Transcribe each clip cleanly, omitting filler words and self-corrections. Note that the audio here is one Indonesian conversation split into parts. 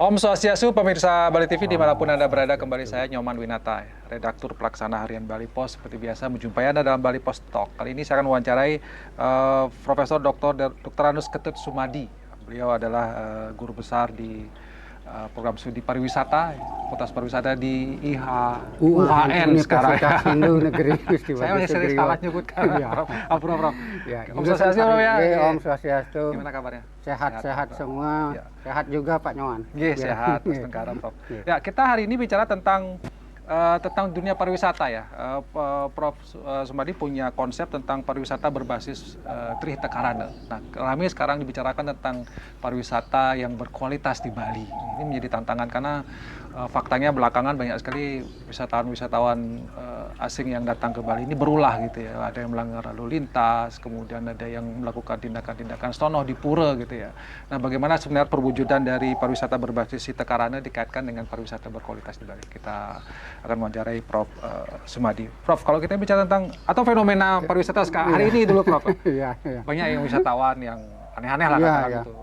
Om Swastiastu, pemirsa Bali TV dimanapun Anda berada, kembali saya Nyoman Winata, redaktur pelaksana harian Bali Pos. Seperti biasa menjumpai Anda dalam Bali Pos Talk. Kali ini saya akan mewawancarai Profesor Dr. Anus Ketut Sumadi. Beliau adalah guru besar di program studi pariwisata, Fakultas Pariwisata di UHN sekarang. Saya masih sering salah nyebutkan. Prof. Om Swastiastu, ya. Om Swastiastu. Gimana kabarnya? Sehat semua. Ya. Sehat juga Pak Nyoman. Sehat, Tenggara, Prof. Ya, kita hari ini bicara tentang dunia pariwisata ya. Prof. Sumadi punya konsep tentang pariwisata berbasis Trihita Karana. Nah, kami sekarang dibicarakan tentang pariwisata yang berkualitas di Bali. Ini menjadi tantangan karena faktanya belakangan banyak sekali wisatawan asing yang datang ke Bali ini berulah gitu ya. Ada yang melanggar lalu lintas, kemudian ada yang melakukan tindakan-tindakan senonoh di pura gitu ya. Nah, bagaimana sebenarnya perwujudan dari pariwisata berbasis Trihita Karana dikaitkan dengan pariwisata berkualitas di Bali? Kita akan mewawancarai Prof. Sumadi. Prof, kalau kita bicara tentang atau fenomena pariwisata sekarang hari ini dulu, Prof. Banyak yang wisatawan yang aneh-aneh lah katakan gitu.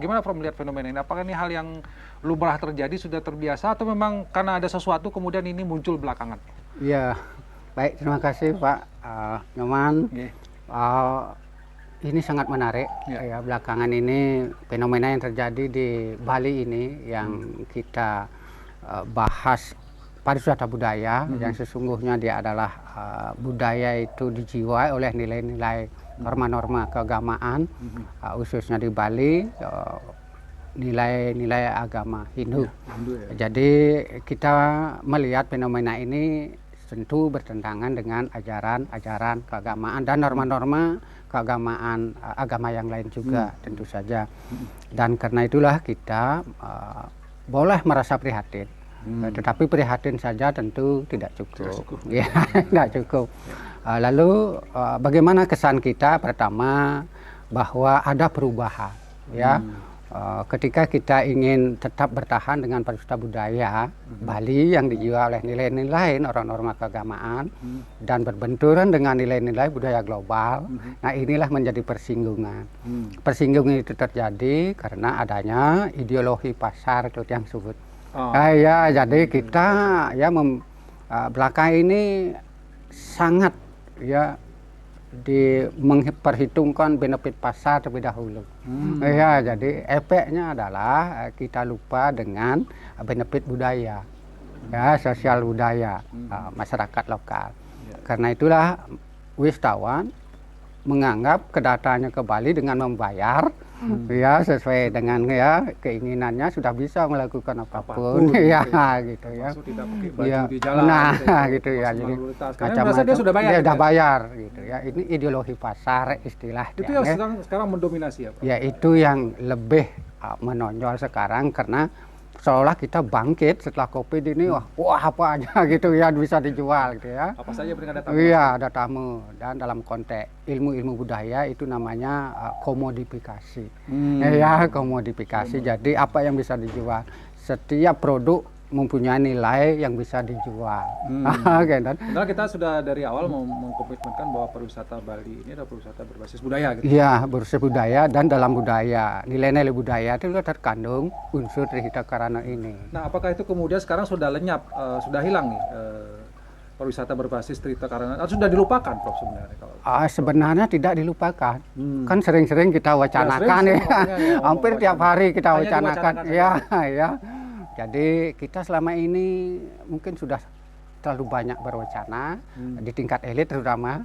Gimana Prof melihat fenomena ini? Apakah ini hal yang lumrah terjadi, sudah terbiasa, atau memang karena ada sesuatu kemudian ini muncul belakangan? Iya, baik, terima kasih Pak Nyoman. Ini sangat menarik ya, belakangan ini fenomena yang terjadi di Bali ini yang kita bahas pariwisata budaya yang sesungguhnya dia adalah budaya itu dijiwai oleh nilai-nilai norma-norma keagamaan, khususnya di Bali nilai-nilai agama Hindu. Jadi kita melihat fenomena ini tentu bertentangan dengan ajaran keagamaan dan norma-norma keagamaan agama yang lain juga tentu saja. Dan karena itulah kita boleh merasa prihatin. Tetapi prihatin saja tentu tidak cukup. Ya, tidak cukup. Lalu bagaimana kesan kita? Pertama, bahwa ada perubahan. Ya, ketika kita ingin tetap bertahan dengan pariwisata budaya Bali yang dijiwai oleh nilai-nilai norma-norma keagamaan dan berbenturan dengan nilai-nilai budaya global, nah inilah menjadi persinggungan. Persinggungan itu terjadi karena adanya ideologi pasar itu yang disebut. Jadi kita belakang ini sangat memperhitungkan benefit pasar terlebih dahulu. Jadi efeknya adalah kita lupa dengan benefit budaya, sosial budaya masyarakat lokal. Karena itulah wisatawan menganggap kedatangannya ke Bali dengan membayar sesuai dengan keinginannya sudah bisa melakukan apapun gitu ya. Tidak pakai baju di jalan gitu ya. Jadi macam-macam dia sudah bayar. Dia sudah bayar gitu ya. Ini ideologi pasar istilah. Itu yang sekarang mendominasi ya, Pak? Ya, itu yang lebih menonjol sekarang karena seolah kita bangkit setelah Covid ini, wah apa aja gitu ya bisa dijual gitu ya. Apa saja berikan ada tamu? Iya, ada tamu. Dan dalam konteks ilmu-ilmu budaya itu namanya komodifikasi. Komodifikasi. Jadi apa yang bisa dijual? Setiap produk mempunyai nilai yang bisa dijual. Padahal kita sudah dari awal mengkomitmenkan bahwa pariwisata Bali ini adalah pariwisata berbasis budaya gitu. Iya, berbasis budaya, dan dalam budaya, nilai-nilai budaya itu sudah terkandung unsur Trihita Karana ini. Nah, apakah itu kemudian sekarang sudah lenyap, sudah hilang nih pariwisata berbasis Trihita Karana, atau sudah dilupakan, Prof, sebenarnya? Sebenarnya tidak dilupakan. Kan sering-sering kita wacanakan hampir tiap hari kita wacanakan. Jadi kita selama ini mungkin sudah terlalu banyak berwacana di tingkat elit terutama,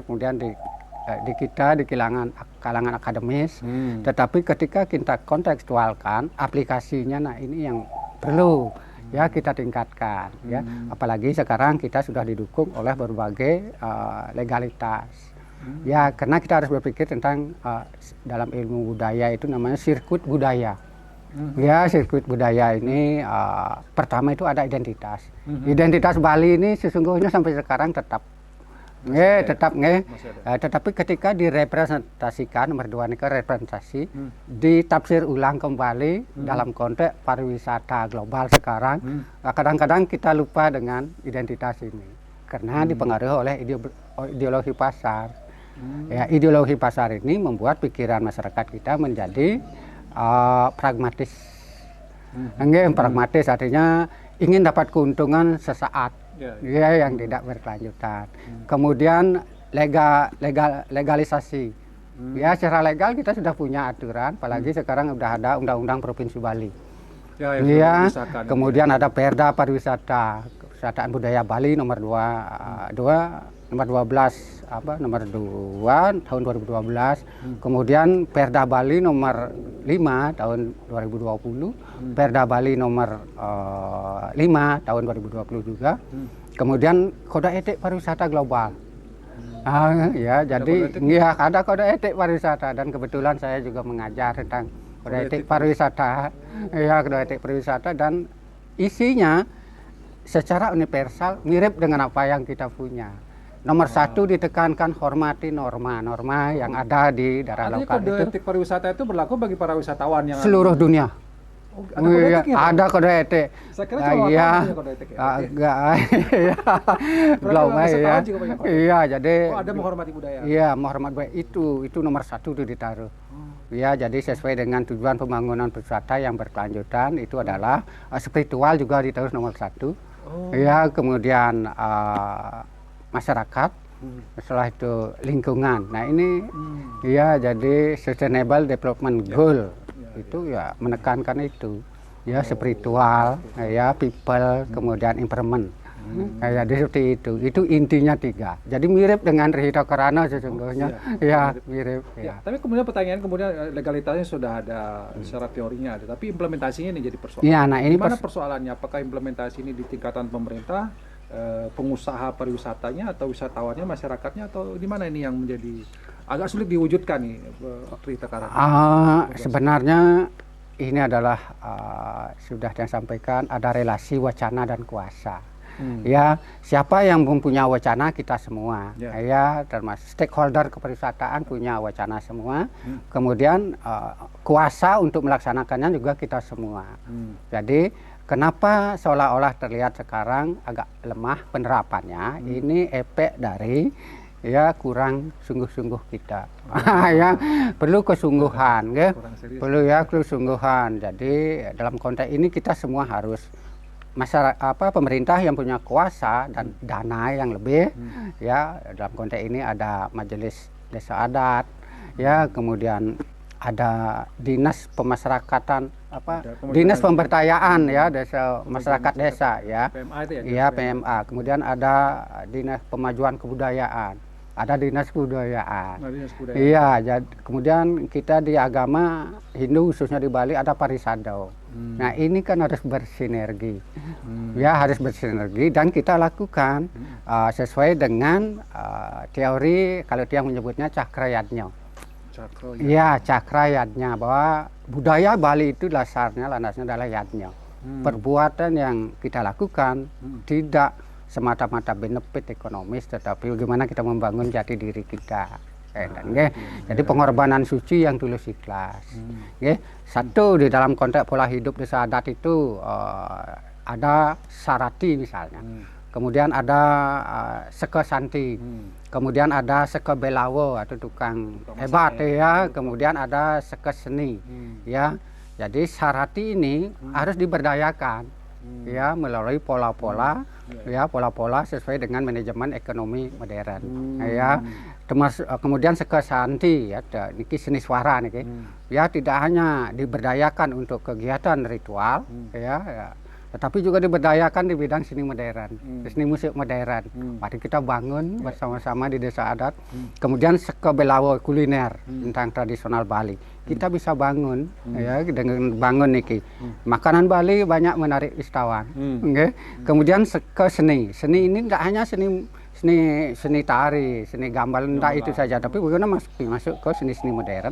kemudian di kita di kalangan akademis. Tetapi ketika kita kontekstualkan aplikasinya, nah ini yang perlu kita tingkatkan. Apalagi sekarang kita sudah didukung oleh berbagai legalitas. Karena kita harus berpikir tentang dalam ilmu budaya itu namanya sirkuit budaya. Sirkuit budaya ini pertama itu ada identitas. Identitas Bali ini sesungguhnya sampai sekarang tetap tetapi ketika direpresentasikan, nomor dua ini representasi, ditafsir ulang kembali dalam konteks pariwisata global sekarang, kadang-kadang kita lupa dengan identitas ini karena dipengaruhi oleh ideologi pasar. Ideologi pasar ini membuat pikiran masyarakat kita menjadi pragmatis. Pragmatis artinya ingin dapat keuntungan sesaat, Ya. yang tidak berkelanjutan. Kemudian legalisasi. Ya, secara legal kita sudah punya aturan, apalagi sekarang sudah ada Undang-Undang Provinsi Bali. Ya, yang Iya, sudah disahkan. kemudian ada Perda Pariwisata, Kewisata Budaya Bali nomor 2 tahun 2012. Kemudian Perda Bali nomor 5 tahun 2020, Perda Bali nomor 5 tahun 2020 juga. Kemudian Kode Etik Pariwisata Global. Ya, jadi ada kode etik pariwisata, dan kebetulan saya juga mengajar tentang kode etik pariwisata. Ya, kode etik pariwisata, dan isinya secara universal mirip dengan apa yang kita punya. Nomor satu, ditekankan hormati norma-norma yang ada di daerah Artinya lokal kode itu etik pariwisata itu berlaku bagi para wisatawan yang seluruh dunia. ada kode etiknya, Pak? Ada kode etik. Saya kira cuma Iya, punya kode etik ya. enggak, iya, belum ya. wisatawan juga punya kode etik? Iya, jadi Ada menghormati budaya. iya, menghormat budaya itu nomor satu itu ditaruh. Ya, jadi sesuai dengan tujuan pembangunan wisata yang berkelanjutan itu adalah spiritual juga ditaruh nomor satu. Ya, kemudian masyarakat, setelah itu lingkungan. Nah ini ya, jadi Sustainable Development Goal itu ya menekankan itu ya, spiritual, ya people, kemudian environment. Ya, jadi seperti itu intinya 3. Jadi mirip dengan Trihita Karana sesungguhnya. Ya, mirip. Ya, tapi kemudian pertanyaan legalitasnya sudah ada, secara teorinya ada, tapi implementasinya ini jadi persoalan. Ya, nah ini Gimana persoalannya? Apakah implementasi ini di tingkatan pemerintah, pengusaha pariwisatanya, atau wisatawannya, masyarakatnya, atau di mana ini yang menjadi agak sulit diwujudkan nih, Trihita Karana? Sebenarnya ini adalah sudah disampaikan, ada relasi wacana dan kuasa. Ya, siapa yang mempunyai wacana, kita semua. Ya, termasuk stakeholder kepariwisataan punya wacana semua. Kemudian kuasa untuk melaksanakannya juga kita semua. Jadi kenapa seolah-olah terlihat sekarang agak lemah penerapannya? Ini efek dari ya kurang sungguh-sungguh kita. Ya, perlu kesungguhan, ya. Perlu ya kesungguhan. Jadi dalam konteks ini kita semua harus pemerintah yang punya kuasa dan dana yang lebih, ya, dalam konteks ini ada majelis desa adat, ya, kemudian ada dinas pemasyarakatan, dinas pemberdayaan, ya, desa masyarakat desa, ya, PMA itu ya? Iya, PMA. Kemudian ada dinas pemajuan kebudayaan, ada dinas kebudayaan. Iya, kemudian kita di agama Hindu khususnya di Bali ada Parisado. Nah, ini kan harus bersinergi. Ya, harus bersinergi, dan kita lakukan sesuai dengan teori, kalau dia menyebutnya cakrayatnya. Iya, cakrayatnya, bahwa budaya Bali itu dasarnya, landasnya adalah yatnya. Perbuatan yang kita lakukan tidak semata-mata benefit ekonomis, tetapi bagaimana kita membangun jati diri kita. Jadi pengorbanan suci yang tulus ikhlas. Satu, di dalam konteks pola hidup desa adat itu ada sarati misalnya. Kemudian ada seke santi. Kemudian ada seke belawo atau tukang hebat, ya. Kemudian ada seke seni. Ya. Jadi sarati ini harus diberdayakan, ya, melalui pola-pola, ya, pola-pola sesuai dengan manajemen ekonomi modern. Ya. Termasuk kemudian seke santi, ya, niki seni suara niki. Ya, tidak hanya diberdayakan untuk kegiatan ritual, ya, tetapi juga diberdayakan di bidang seni modern, seni musik modern. Mari kita bangun bersama-sama di desa adat. Kemudian seke belawo kuliner tentang tradisional Bali. Kita bisa bangun, ya, dengan bangun niki. Makanan Bali banyak menarik wisatawan. Kemudian seke seni. Seni ini tidak hanya seni tari, seni gambar, entah itu saja, tapi bagaimana masuk ke seni-seni modern,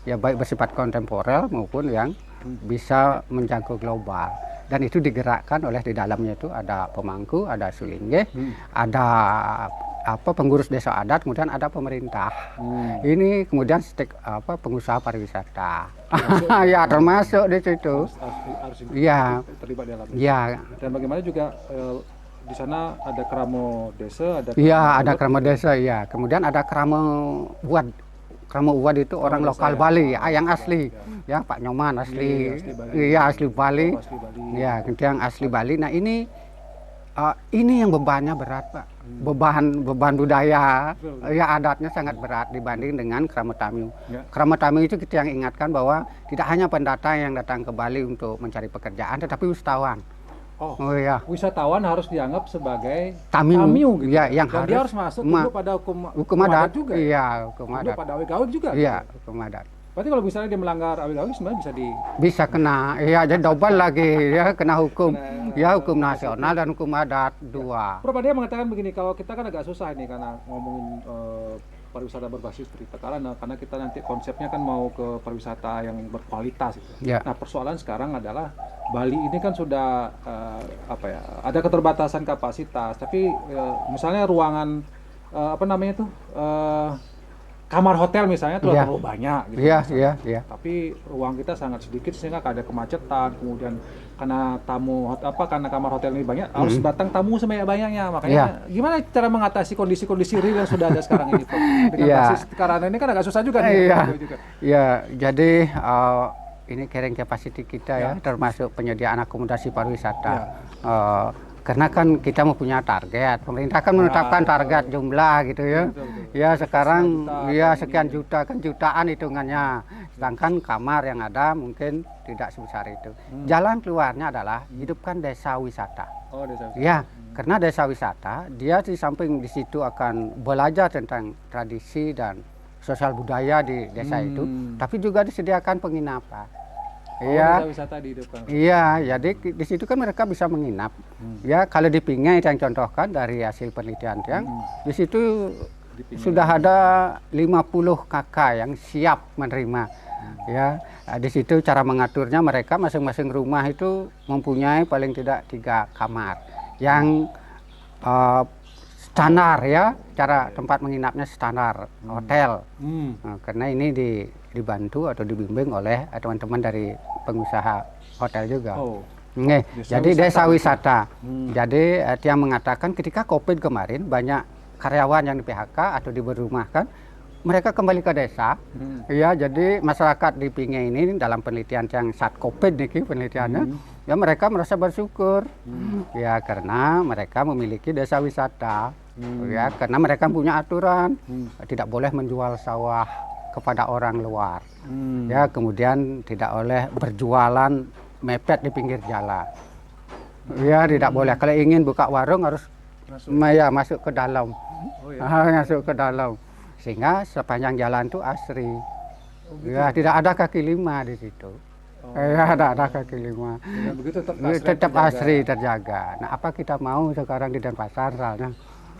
ya, baik bersifat kontemporer maupun yang bisa menjangkau global. Dan itu digerakkan oleh, di dalamnya itu ada pemangku, ada sulingge, ada pengurus desa adat, kemudian ada pemerintah. Ini kemudian pengusaha pariwisata. Ya, termasuk di situ. Iya. Terlibat dalam. Iya. Dan bagaimana juga di sana ada keramo desa, ada. Iya, ada keramo desa, ya. Kemudian ada keramo buat Krama Uwad itu orang lokal Bali, yang asli. Ya, Pak Nyoman asli. Iya, asli Bali. Ya, yang asli Bali. Nah, ini yang bebannya berat, Pak. Beban budaya, ya adatnya sangat berat dibanding dengan Krama Tamiu. Krama Tamiu itu kita yang ingatkan bahwa tidak hanya pendatang yang datang ke Bali untuk mencari pekerjaan, tetapi wisatawan. Oh ya. Wisatawan harus dianggap sebagai Tamiu gitu. Ya, yang dan dia harus masuk dulu pada hukum adat juga. Iya, hukum adat. Pada awe gaul juga. Iya, hukum adat. Berarti kalau misalnya dia melanggar awe gaul sebenarnya bisa kena. Iya, jadi double lagi ya, kena hukum. Ya, hukum nasional dan hukum adat dua. Prof, dia mengatakan begini, kalau kita kan agak susah ini karena ngomongin pariwisata berbasis trihita karana, karena kita nanti konsepnya kan mau ke pariwisata yang berkualitas gitu. Ya. Nah, persoalan sekarang adalah Bali ini kan sudah ada keterbatasan kapasitas, tapi misalnya ruangan kamar hotel misalnya tuh terlalu banyak gitu. Iya. Tapi ruang kita sangat sedikit sehingga ada kemacetan, kemudian karena kamar hotel ini banyak harus datang tamu sebanyak-banyaknya. Makanya gimana cara mengatasi kondisi-kondisi real yang sudah ada sekarang ini, Prof? Dengan basis karena ini kan agak susah juga nih. Iya, jadi ini carrying capacity kita ya, termasuk penyediaan akomodasi pariwisata. Karena kan kita mempunyai target, pemerintah kan menetapkan target jumlah gitu ya. Ya sekarang ya sekian juta, kan jutaan hitungannya. Sedangkan kamar yang ada mungkin tidak sebesar itu. Jalan keluarnya adalah hidupkan desa wisata. Oh, desa wisata. Ya, karena desa wisata dia di samping di situ akan belajar tentang tradisi dan sosial budaya di desa itu, tapi juga disediakan penginapan. Desa wisata dihidupkan. Iya, jadi di situ kan mereka bisa menginap. Ya, kalau di Pingai yang contohkan dari hasil penelitian yang di situ sudah ada 50 kakak yang siap menerima. Ya, di situ cara mengaturnya mereka masing-masing rumah itu mempunyai paling tidak 3 kamar yang standar ya, cara tempat menginapnya standar hotel. Nah, karena ini dibantu atau dibimbing oleh teman-teman dari pengusaha hotel juga. Jadi desa wisata. Jadi dia mengatakan ketika COVID kemarin banyak karyawan yang di PHK atau diberumahkan, mereka kembali ke desa. Ya, jadi masyarakat di Pingai ini dalam penelitian yang saat COVID nih penelitiannya, ya mereka merasa bersyukur. Ya, karena mereka memiliki desa wisata. Ya, karena mereka punya aturan tidak boleh menjual sawah kepada orang luar. Ya, kemudian tidak boleh berjualan mepet di pinggir jalan. Ya, tidak boleh. Kalau ingin buka warung harus masuk ke dalam. Masuk ke dalam. Sehingga sepanjang jalan itu asri. Ya, tidak ada kaki lima di situ. Ya, ada kaki lima. Begitu tetap asri terjaga. Nah, apa kita mau sekarang di Denpasar misalnya?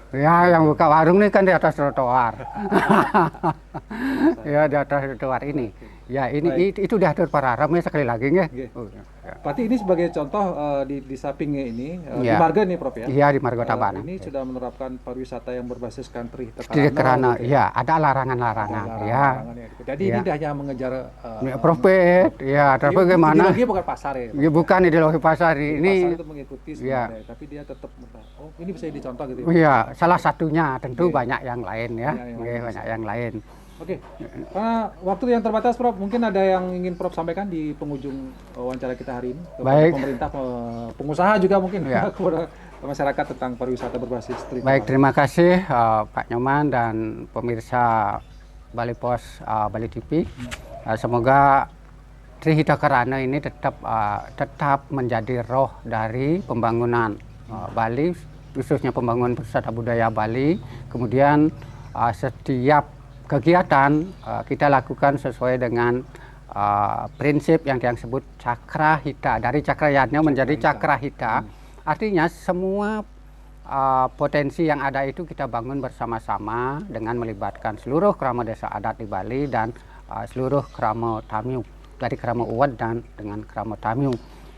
Ya, yang buka warung ini kan di atas trotoar. Ya, di atas trotoar ini. Ya, ini itu diatur para Arab ya, sekali lagi ya. Berarti ini sebagai contoh di Sapinge ini, di Marga nih, Prof ya? Iya, di Marga Tabanan. Ini sudah menerapkan pariwisata yang berbasiskan trihita karana. Ya, ada larangan-larangan ya. Jadi ini tidak hanya mengejar profit, ya, tapi bagaimana? Ideologi bukan pasar ya? Ya, bukan ideologi pasar ini. Pasar itu mengikuti sebenarnya, tapi dia tetap ini bisa dicontoh gitu. Iya, salah satunya tentu banyak yang lain ya. Banyak yang lain. Oke, karena waktu yang terbatas, Prof, mungkin ada yang ingin Prof sampaikan di penghujung wawancara kita hari ini kepada pemerintah, pengusaha juga mungkin kepada masyarakat tentang pariwisata berbasis trihita. Baik, terima kasih Pak Nyoman dan pemirsa Bali Pos Bali TV. Semoga Trihita Karana ini tetap menjadi roh dari pembangunan Bali, khususnya pembangunan wisata budaya Bali. Kemudian setiap kegiatan kita lakukan sesuai dengan prinsip yang disebut Cakrahita. Dari Cakrayatnya menjadi Cakrahita. Artinya semua potensi yang ada itu kita bangun bersama-sama dengan melibatkan seluruh krama desa adat di Bali dan seluruh krama Tamiu, dari krama Uwad dan dengan krama Tamiu,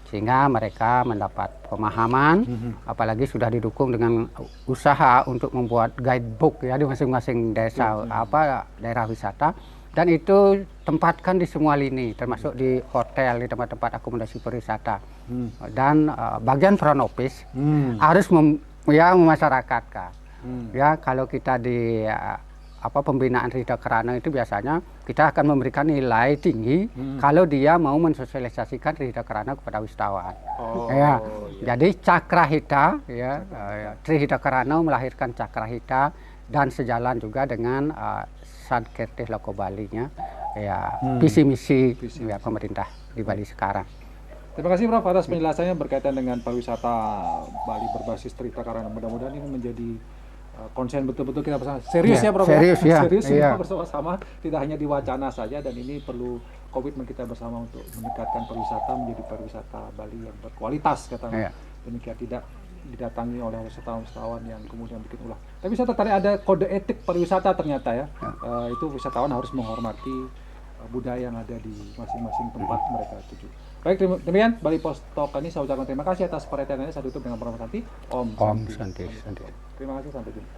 sehingga mereka mendapat pemahaman, apalagi sudah didukung dengan usaha untuk membuat guidebook ya di masing-masing desa daerah wisata, dan itu tempatkan di semua lini, termasuk di hotel, di tempat-tempat akomodasi pariwisata. Dan bagian front office harus memasyarakatkan. Ya, kalau kita di pembinaan Trihita Karana itu biasanya kita akan memberikan nilai tinggi kalau dia mau mensosialisasikan Trihita Karana kepada wisatawan. Ya, jadi Cakrahita ya, Trihita Karana melahirkan Cakrahita dan sejalan juga dengan Sadkertih Loko Bali-nya ya, visi misi ya, pemerintah di Bali sekarang. Terima kasih Prof atas penjelasannya berkaitan dengan pariwisata Bali berbasis Trihita Karana. Mudah-mudahan ini menjadi konsen betul-betul kita bersama. Serius ya Prof? Serius ya. Serius kita bersama-sama, tidak hanya di wacana saja, dan ini perlu komitmen kita bersama untuk meningkatkan pariwisata menjadi pariwisata Bali yang berkualitas katanya. Demikian, tidak didatangi oleh wisatawan-wisatawan yang kemudian bikin ulah. Tapi saya tertarik ada kode etik pariwisata ternyata ya. Itu wisatawan harus menghormati budaya yang ada di masing-masing tempat mereka tuju. Baik, demikian Bali Post Talk ini saya ucapkan terima kasih atas perhatiannya. Saya tutup dengan Prof Santi. Om Santi. Santi. Terima kasih, sampai jumpa.